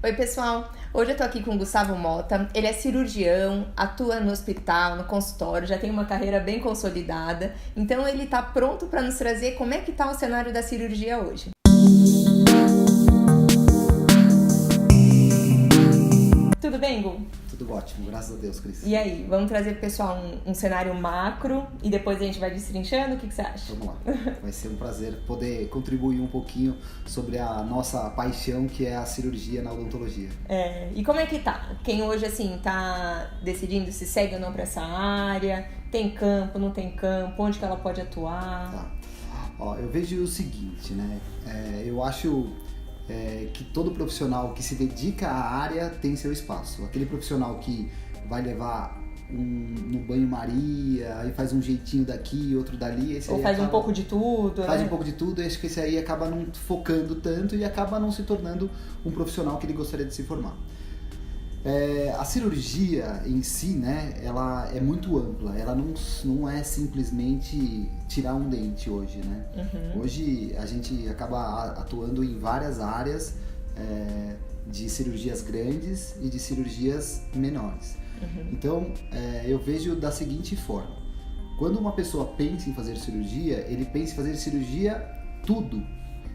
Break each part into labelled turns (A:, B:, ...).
A: Oi, pessoal! Hoje eu tô aqui com o Gustavo Mota. Ele é cirurgião, atua no hospital, no consultório, já tem uma carreira bem consolidada. Então ele tá pronto para nos trazer como é que tá o cenário da cirurgia hoje. Tudo bem, Gu?
B: Tudo ótimo, graças a Deus, Cris.
A: E aí, vamos trazer pro pessoal um cenário macro e depois a gente vai destrinchando? O que você acha?
B: Vamos lá, vai ser um prazer poder contribuir um pouquinho sobre a nossa paixão, que é a cirurgia na odontologia.
A: E como é que tá? Quem hoje, assim, tá decidindo se segue ou não pra essa área, tem campo, não tem campo, onde que ela pode atuar?
B: Tá. Ó, eu vejo o seguinte, né? Eu acho que todo profissional que se dedica à área tem seu espaço. Aquele profissional que vai levar no banho-maria, aí faz um jeitinho daqui, outro dali. Esse
A: ou faz um pouco de tudo,
B: Faz
A: né?
B: um pouco de tudo, acho que esse aí acaba não focando tanto e acaba não se tornando um profissional que ele gostaria de se formar. A cirurgia em si, né, ela é muito ampla, ela não é simplesmente tirar um dente hoje, né?
A: Uhum.
B: Hoje a gente acaba atuando em várias áreas de cirurgias grandes e de cirurgias menores.
A: Uhum.
B: Então, eu vejo da seguinte forma: quando uma pessoa pensa em fazer cirurgia, ele pensa em fazer cirurgia tudo.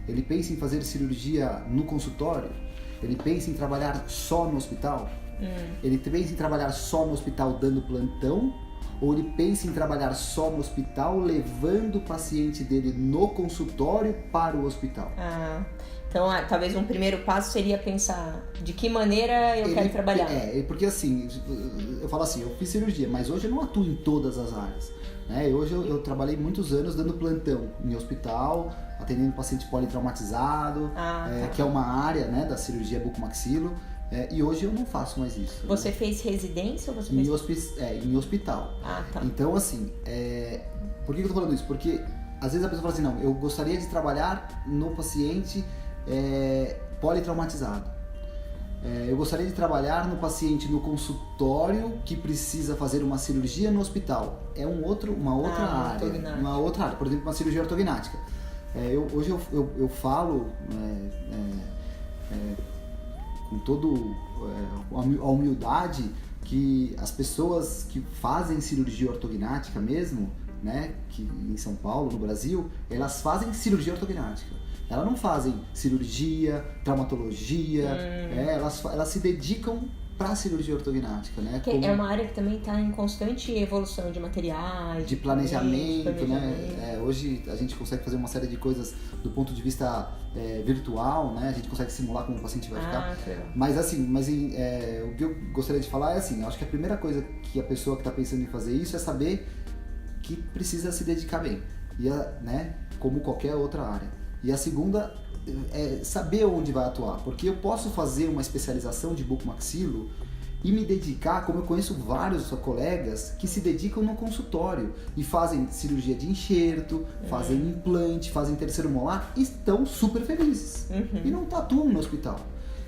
B: Ele pensa em fazer cirurgia no consultório, ele pensa em trabalhar só no hospital, ele pensa em trabalhar só no hospital dando plantão, ou ele pensa em trabalhar só no hospital levando o paciente dele no consultório para o hospital.
A: Então, talvez um primeiro passo seria pensar de que maneira eu quero trabalhar.
B: Porque assim, eu falo assim, eu fiz cirurgia, mas hoje eu não atuo em todas as áreas. Hoje eu trabalhei muitos anos dando plantão em hospital, atendendo paciente politraumatizado, que é uma área, né, da cirurgia bucomaxilo, e hoje eu não faço mais isso.
A: Você fez residência ou você fez...
B: Em hospital.
A: Tá.
B: Então, assim, por que eu tô falando isso? Porque às vezes a pessoa fala assim, não, eu gostaria de trabalhar no paciente politraumatizado. Eu gostaria de trabalhar no paciente no consultório que precisa fazer uma cirurgia no hospital. É uma outra área. Uma outra área, por exemplo, uma cirurgia ortognática. Hoje eu falo com toda a humildade que as pessoas que fazem cirurgia ortognática mesmo, né, que em São Paulo, no Brasil, elas fazem cirurgia ortognática. Elas não fazem cirurgia, traumatologia, elas se dedicam para a cirurgia ortognática, né?
A: É uma área que também está em constante evolução de materiais,
B: de planejamento, né? Hoje a gente consegue fazer uma série de coisas do ponto de vista virtual, né? A gente consegue simular como o paciente vai ficar. Mas assim, o que eu gostaria de falar é assim, eu acho que a primeira coisa que a pessoa que está pensando em fazer isso é saber que precisa se dedicar bem, né? Como qualquer outra área. E a segunda é saber onde vai atuar, porque eu posso fazer uma especialização de bucomaxilo e me dedicar, como eu conheço vários colegas que se dedicam no consultório e fazem cirurgia de enxerto, fazem implante, fazem terceiro molar e estão super felizes. E não atuam no hospital.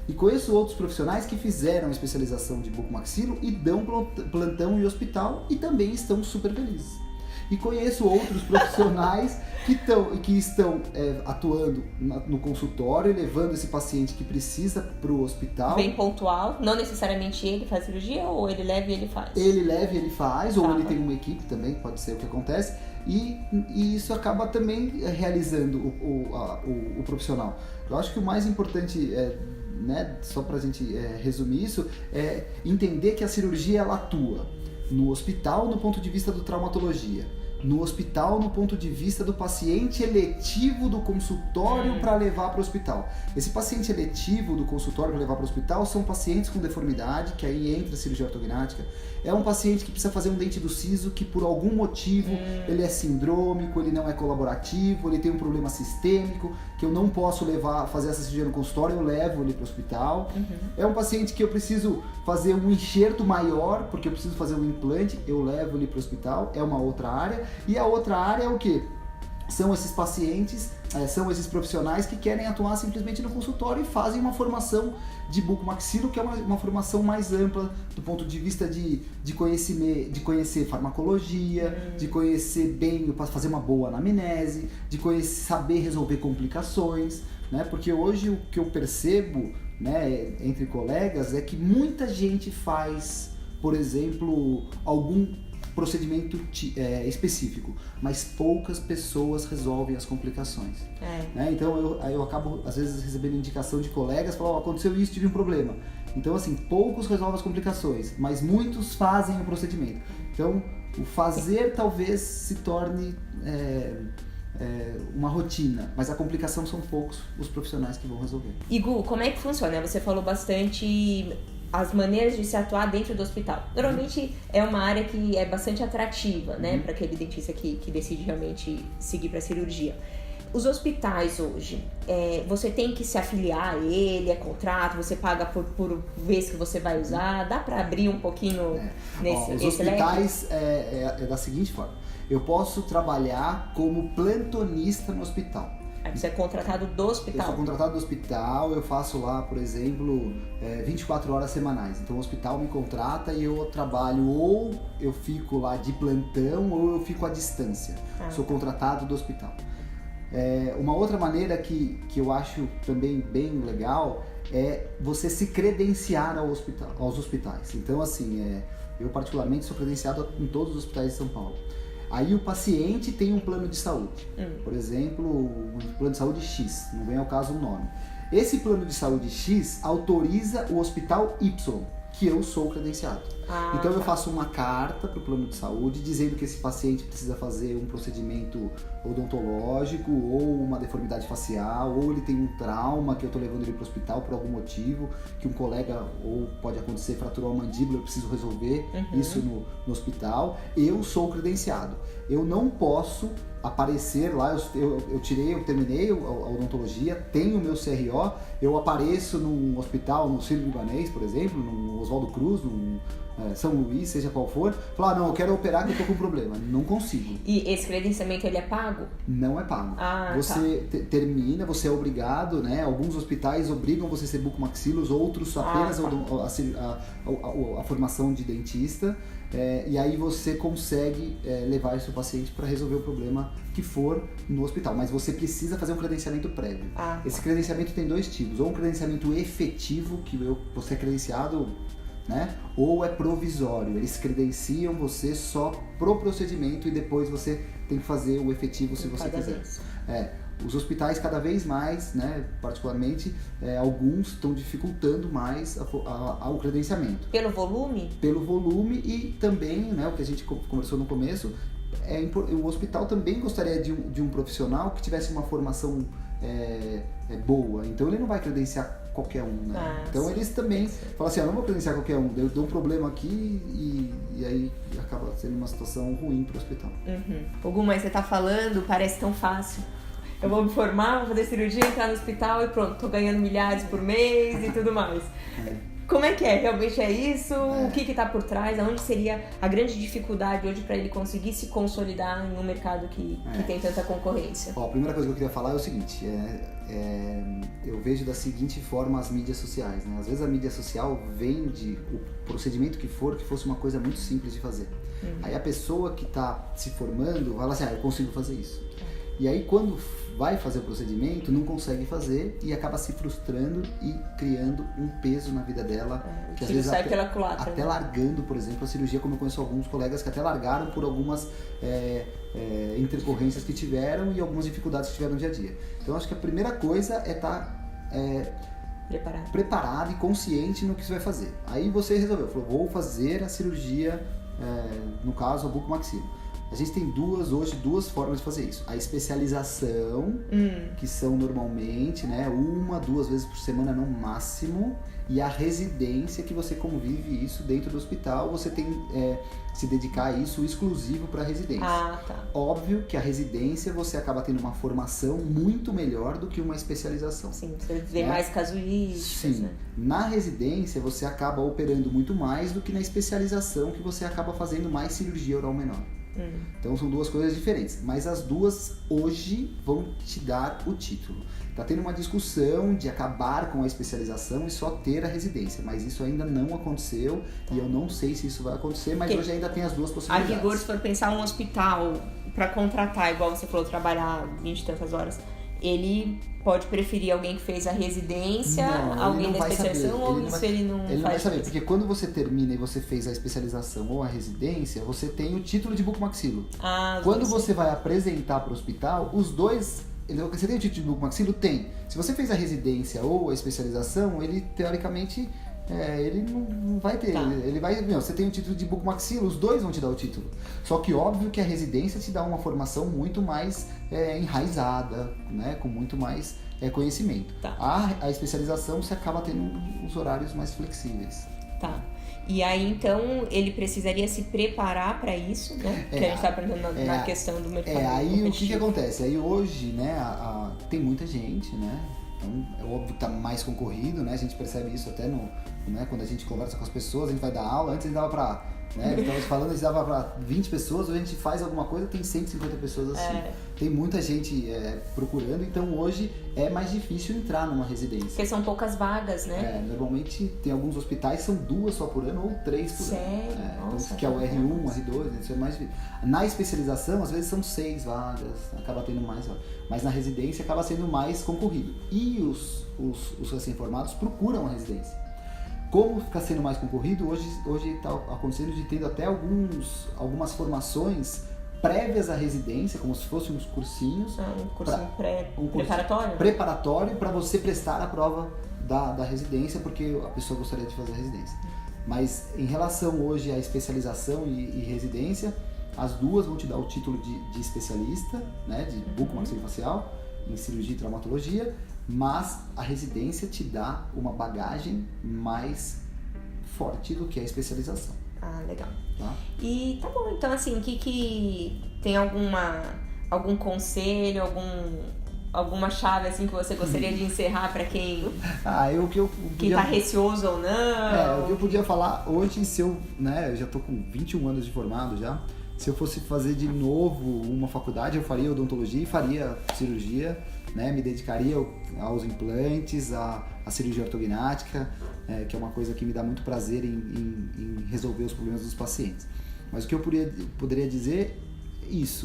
B: E conheço outros profissionais que fizeram especialização de bucomaxilo e dão plantão em hospital e também estão super felizes. E conheço outros profissionais que estão atuando no consultório, levando esse paciente que precisa para o hospital.
A: Bem pontual, não necessariamente ele faz cirurgia, ou ele leva e ele faz?
B: Ele leva e ele faz, ou ele tem uma equipe também, pode ser o que acontece, e isso acaba também realizando o profissional. Eu acho que o mais importante né, só para a gente resumir isso, é entender que a cirurgia ela atua no hospital no ponto de vista do traumatologia, no hospital no ponto de vista do paciente eletivo do consultório para levar para o hospital. Esse paciente eletivo do consultório para levar para o hospital são pacientes com deformidade, que aí entra a cirurgia ortognática. É um paciente que precisa fazer um dente do siso, que por algum motivo ele é sindrômico, ele não é colaborativo, ele tem um problema sistêmico, que eu não posso fazer essa cirurgia no consultório, eu levo ele para o hospital. É um paciente que eu preciso fazer um enxerto maior, porque eu preciso fazer um implante, eu levo ele para o hospital, é uma outra área. E a outra área é o quê? São esses pacientes, são esses profissionais que querem atuar simplesmente no consultório e fazem uma formação de bucomaxilo, que é uma formação mais ampla do ponto de vista de conhecer farmacologia, de conhecer bem, para fazer uma boa anamnese, de saber resolver complicações, né? Porque hoje o que eu percebo né, entre colegas é que muita gente faz, por exemplo, algum procedimento específico, mas poucas pessoas resolvem as complicações. Né? Então eu acabo às vezes recebendo indicação de colegas, falando, aconteceu isso, tive um problema. Então assim, poucos resolvem as complicações, mas muitos fazem o procedimento. Então o fazer talvez se torne uma rotina, mas a complicação são poucos os profissionais que vão resolver.
A: E Gu, como é que funciona? Você falou bastante as maneiras de se atuar dentro do hospital. Normalmente é uma área que é bastante atrativa, né, para aquele dentista que decide realmente seguir para cirurgia. Os hospitais hoje, você tem que se afiliar a ele, é contrato, você paga por vez que você vai usar, dá para abrir um pouquinho nesse
B: Os hospitais é da seguinte forma, eu posso trabalhar como plantonista no hospital.
A: Você é contratado do hospital?
B: Eu sou contratado do hospital, eu faço lá, por exemplo, 24 horas semanais. Então o hospital me contrata e eu trabalho, ou eu fico lá de plantão ou eu fico à distância. Sou contratado do hospital. Uma outra maneira que eu acho também bem legal é você se credenciar aos hospitais. Então assim, eu particularmente sou credenciado em todos os hospitais de São Paulo. Aí o paciente tem um plano de saúde, por exemplo, um plano de saúde X, não vem ao caso o nome. Esse plano de saúde X autoriza o hospital Y, que eu sou credenciado. Então eu faço uma carta para o plano de saúde dizendo que esse paciente precisa fazer um procedimento odontológico ou uma deformidade facial, ou ele tem um trauma que eu estou levando ele para o hospital por algum motivo, que um colega, ou pode acontecer, fraturou a mandíbula, eu preciso resolver isso no hospital. Eu sou credenciado. Eu não posso aparecer lá, eu terminei a odontologia, tenho o meu CRO, eu apareço num hospital, no Sírio-Libanês, por exemplo, no Oswaldo Cruz, no São Luís, seja qual for, falar, não, eu quero operar que eu tô com problema, não consigo.
A: E esse credenciamento, ele é pago?
B: Não é pago. Você termina, você é obrigado, né, alguns hospitais obrigam você a ser bucomaxilos, outros apenas a formação de dentista, e aí você consegue levar o seu paciente para resolver o problema que for no hospital, mas você precisa fazer um credenciamento prévio. Esse credenciamento tem dois tipos, ou um credenciamento efetivo, que você é credenciado, né? Ou é provisório, eles credenciam você só pro procedimento e depois você tem que fazer o efetivo se você quiser. Os hospitais cada vez mais, né, particularmente, alguns estão dificultando mais o credenciamento.
A: Pelo volume?
B: Pelo volume e também, né, o que a gente conversou no começo, o hospital também gostaria de um profissional que tivesse uma formação boa, então ele não vai credenciar qualquer um, né? Então eles também falam assim, não vou credenciar qualquer um, eu dou um problema aqui e aí acaba sendo uma situação ruim para o hospital.
A: Gu, mas você tá falando, parece tão fácil. Eu vou me formar, vou fazer cirurgia, entrar no hospital e pronto, tô ganhando milhares por mês e tudo mais. Como é que é? Realmente é isso? O que tá por trás? Aonde seria a grande dificuldade hoje para ele conseguir se consolidar em um mercado que tem tanta concorrência?
B: A primeira coisa que eu queria falar é o seguinte, eu vejo da seguinte forma as mídias sociais, né? Às vezes a mídia social vende o procedimento que fosse uma coisa muito simples de fazer. Aí a pessoa que está se formando fala assim, eu consigo fazer isso. E aí quando vai fazer o procedimento, não consegue fazer e acaba se frustrando e criando um peso na vida dela.
A: Que às vezes sai pela culatra.
B: Até largando, por exemplo, a cirurgia, como eu conheço alguns colegas que até largaram por algumas intercorrências que tiveram e algumas dificuldades que tiveram no dia a dia. Então acho que a primeira coisa é estar preparado e consciente no que você vai fazer. Aí você resolveu, falou, vou fazer a cirurgia, no caso a bucomaxilo. A gente tem hoje duas formas de fazer isso. A especialização, que são normalmente, né, 1-2 vezes por semana no máximo, e a residência, que você convive isso dentro do hospital, você tem se dedicar a isso exclusivo para a residência. Óbvio que a residência você acaba tendo uma formação muito melhor do que uma especialização.
A: Sim, você vê mais casuísticas.
B: Sim.
A: Né?
B: Na residência você acaba operando muito mais do que na especialização, que você acaba fazendo mais cirurgia oral menor. Então são duas coisas diferentes, mas as duas hoje vão te dar o título. Tá tendo uma discussão de acabar com a especialização e só ter a residência, mas isso ainda não aconteceu e eu não sei se isso vai acontecer, mas hoje ainda tem as duas possibilidades.
A: A rigor, se for pensar um hospital para contratar, igual você falou, trabalhar 20 e tantas horas, ele pode preferir alguém que fez a residência, alguém da especialização, ou isso ele não
B: faz? Ele não vai saber, porque quando você termina e você fez a especialização ou a residência, você tem o título de bucomaxilo. Quando você vai apresentar para o hospital, os dois... Você tem o título de bucomaxilo? Tem. Se você fez a residência ou a especialização, ele, teoricamente... ele não vai ter, ele vai, você tem o título de bucomaxilo, os dois vão te dar o título. Só que óbvio que a residência te dá uma formação muito mais enraizada, né, com muito mais conhecimento. A especialização você acaba tendo os horários mais flexíveis.
A: Tá. E aí, então, ele precisaria se preparar para isso, né? Que a gente está aprendendo na questão do mercado.
B: Aí o que acontece? Aí hoje, né, tem muita gente, né? Então, é óbvio que está mais concorrido, né? A gente percebe isso até quando a gente conversa com as pessoas, a gente vai dar aula. Antes a gente dava para, né? Estava falando, a gente dava para 20 pessoas, hoje a gente faz alguma coisa, tem 150 pessoas assim. Tem muita gente procurando, então hoje é mais difícil entrar numa residência.
A: Porque são poucas vagas, né?
B: Normalmente tem alguns hospitais que são 2 só por ano ou 3 por ano.
A: Sério? Nossa,
B: então, que é o R1, R2, isso é mais difícil. Na especialização, às vezes são 6 vagas, acaba tendo mais vagas. Mas na residência acaba sendo mais concorrido. E os recém-formados procuram a residência. Como fica sendo mais concorrido, hoje está acontecendo de ter até algumas formações prévias à residência, como se fossem uns cursinhos.
A: Um cursinho preparatório?
B: Preparatório para você prestar a prova da residência, porque a pessoa gostaria de fazer a residência. Mas em relação hoje à especialização e residência, as duas vão te dar o título de especialista, né, de bucomaxilofacial, em cirurgia e traumatologia, mas a residência te dá uma bagagem mais forte do que a especialização.
A: Legal. E tá bom, então assim, tem algum conselho, alguma chave assim que você gostaria de encerrar para quem que tá receoso ou não?
B: O que eu podia falar hoje, eu já tô com 21 anos de formado já, se eu fosse fazer de novo uma faculdade, eu faria odontologia e faria cirurgia, né? Me dedicaria aos implantes, à cirurgia ortognática, que é uma coisa que me dá muito prazer em resolver os problemas dos pacientes. Mas o que eu poderia dizer,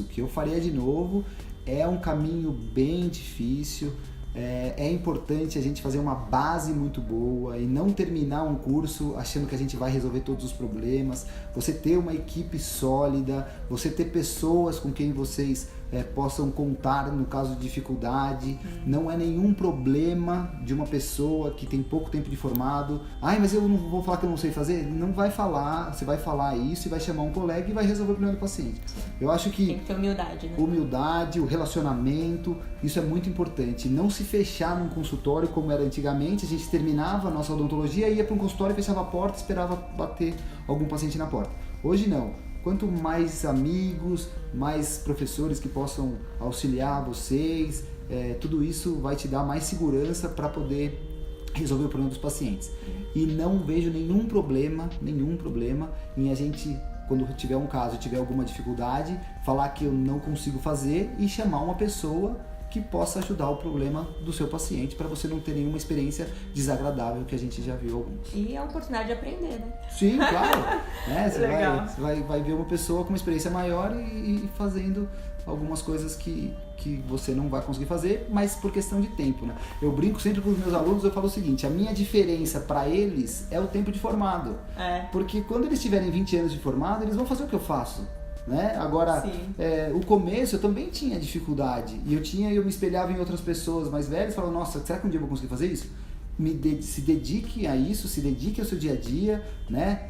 B: que eu faria de novo, é um caminho bem difícil. É importante a gente fazer uma base muito boa e não terminar um curso achando que a gente vai resolver todos os problemas. Você ter uma equipe sólida, você ter pessoas com quem vocês possam contar no caso de dificuldade. Não é nenhum problema de uma pessoa que tem pouco tempo de formado. Mas eu não vou falar que eu não sei fazer. Não vai falar, você vai falar isso e vai chamar um colega e vai resolver o problema do paciente. Eu acho que
A: tem que ter humildade, né?
B: Humildade, o relacionamento, isso é muito importante. Não se fechar num consultório como era antigamente. A gente terminava a nossa odontologia, ia para um consultório, fechava a porta, esperava bater algum paciente na porta. Hoje não. Quanto mais amigos, mais professores que possam auxiliar vocês, tudo isso vai te dar mais segurança para poder resolver o problema dos pacientes. E não vejo nenhum problema em a gente, quando tiver um caso, tiver alguma dificuldade, falar que eu não consigo fazer e chamar uma pessoa que possa ajudar o problema do seu paciente para você não ter nenhuma experiência desagradável, que a gente já viu alguns.
A: E a oportunidade de aprender, né?
B: Sim, claro. Você vai ver uma pessoa com uma experiência maior e fazendo algumas coisas que você não vai conseguir fazer, mas por questão de tempo, né? Eu brinco sempre com os meus alunos, eu falo o seguinte, a minha diferença para eles é o tempo de formado. Porque quando eles tiverem 20 anos de formado, eles vão fazer o que eu faço. Né? Agora, o começo eu também tinha dificuldade e eu me espelhava em outras pessoas mais velhas e falava, nossa, será que um dia eu vou conseguir fazer isso? Se dedique a isso, se dedique ao seu dia a dia, né?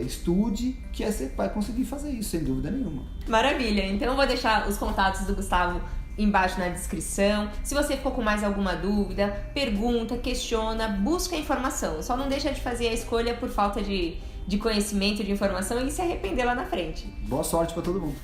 B: Estude, que você vai conseguir fazer isso, sem dúvida nenhuma.
A: Maravilha, então eu vou deixar os contatos do Gustavo embaixo na descrição. Se você ficou com mais alguma dúvida, pergunta, questiona, busca informação. Só não deixa de fazer a escolha por falta de conhecimento, de informação e se arrepender lá na frente.
B: Boa sorte para todo mundo.